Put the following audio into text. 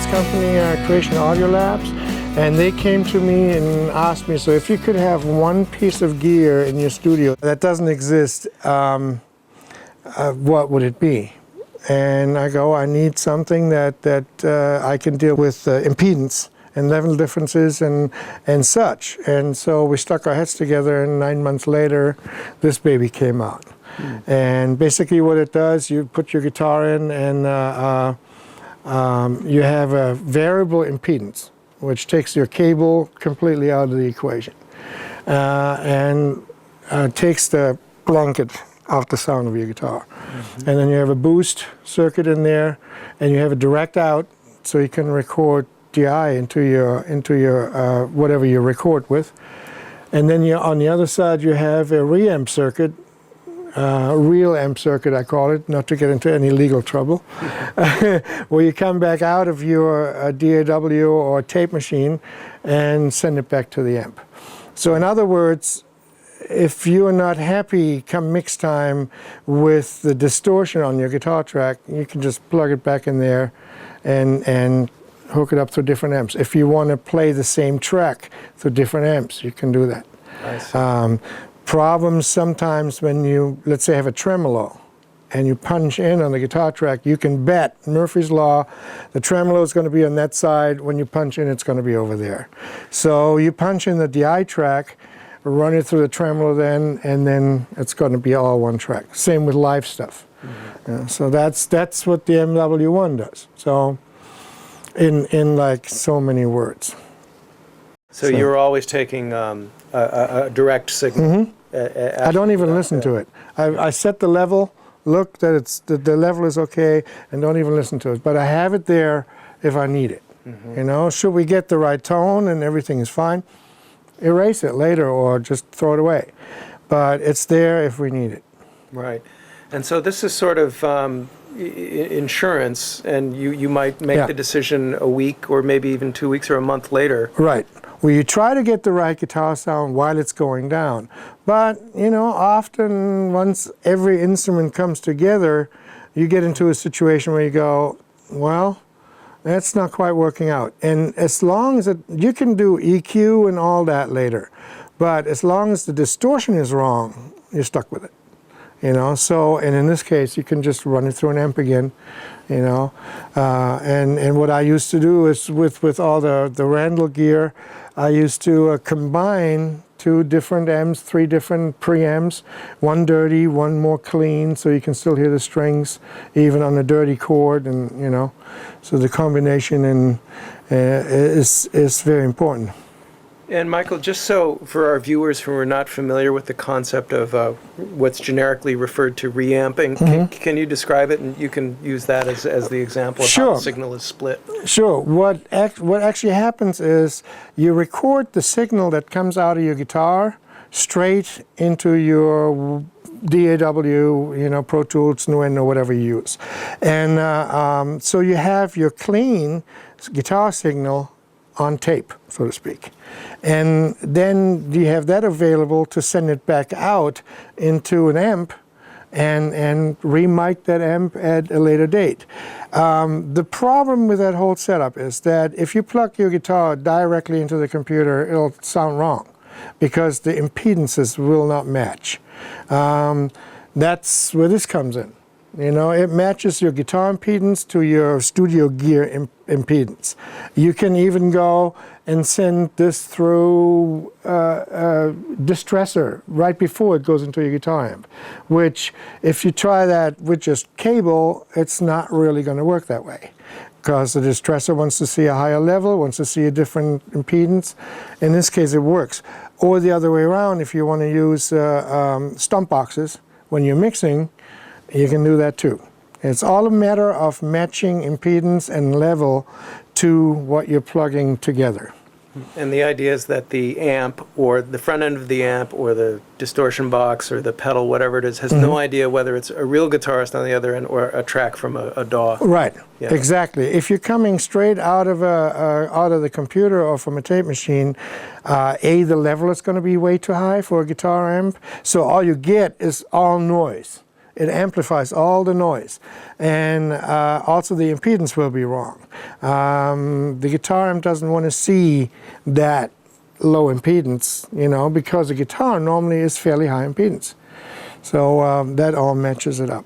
company, Creation Audio Labs, and they came to me and asked me, so if you could have one piece of gear in your studio that doesn't exist, what would it be? And I go, I need something that I can deal with impedance and level differences and such. And so we stuck our heads together, and 9 months later, this baby came out. And basically what it does, you put your guitar in and you have a variable impedance, which takes your cable completely out of the equation and takes the blanket off the sound of your guitar. And then you have a boost circuit in there, and you have a direct out, so you can record DI into your whatever you record with. And then on the other side you have a reamp circuit, real amp circuit I call it, not to get into any legal trouble, where you come back out of your DAW or tape machine and send it back to the amp. So in other words, if you are not happy come mix time with the distortion on your guitar track, you can just plug it back in there and hook it up to different amps. If you want to play the same track to different amps, you can do that. I see. Problems sometimes when you, let's say, have a tremolo and you punch in on the guitar track, you can bet, Murphy's Law, the tremolo is going to be on that side. When you punch in, it's going to be over there. So you punch in the DI track, run it through the tremolo then, and then it's going to be all one track. Same with live stuff. So that's what the MW1 does. So in like so many words. So you're always taking a direct signal. I don't even listen to it. I set the level, look that the level is okay, and don't even listen to it. But I have it there if I need it. You know, should we get the right tone and everything is fine, erase it later or just throw it away. But it's there if we need it. Right. And so this is sort of insurance, and you might make the decision a week or maybe even 2 weeks or a month later. Right. Well, you try to get the right guitar sound while it's going down. But, you know, often once every instrument comes together, you get into a situation where you go, well, that's not quite working out. And as long as you can do EQ and all that later, but as long as the distortion is wrong, you're stuck with it. You know, so, and in this case, you can just run it through an amp again, you know. And what I used to do is with all the Randall gear, I used to combine 2 different amps, 3 different preamps, one dirty, one more clean, so you can still hear the strings even on a dirty chord, and you know, so the combination is very important. And Michael, just so for our viewers who are not familiar with the concept of what's generically referred to reamping, can you describe it, and you can use that as the example of how the signal is split? Sure. What actually happens is you record the signal that comes out of your guitar straight into your DAW, you know, Pro Tools, Nuendo, whatever you use. And so you have your clean guitar signal on tape, so to speak. And then you have that available to send it back out into an amp and re-mic that amp at a later date. The problem with that whole setup is that if you plug your guitar directly into the computer, it'll sound wrong because the impedances will not match. That's where this comes in. You know, it matches your guitar impedance to your studio gear impedance. You can even go and send this through a distressor right before it goes into your guitar amp, which if you try that with just cable, it's not really going to work that way, because the distressor wants to see a higher level, wants to see a different impedance. In this case, it works. Or the other way around, if you want to use stump boxes when you're mixing, you can do that too. It's all a matter of matching impedance and level to what you're plugging together. And the idea is that the amp, or the front end of the amp, or the distortion box, or the pedal, whatever it is, has no idea whether it's a real guitarist on the other end or a track from a DAW. Right, exactly. If you're coming straight out of the computer or from a tape machine, the level is going to be way too high for a guitar amp, so all you get is all noise. it amplifies all the noise. And also the impedance will be wrong. The guitar amp doesn't want to see that low impedance, you know, because the guitar normally is fairly high impedance. So that all matches it up.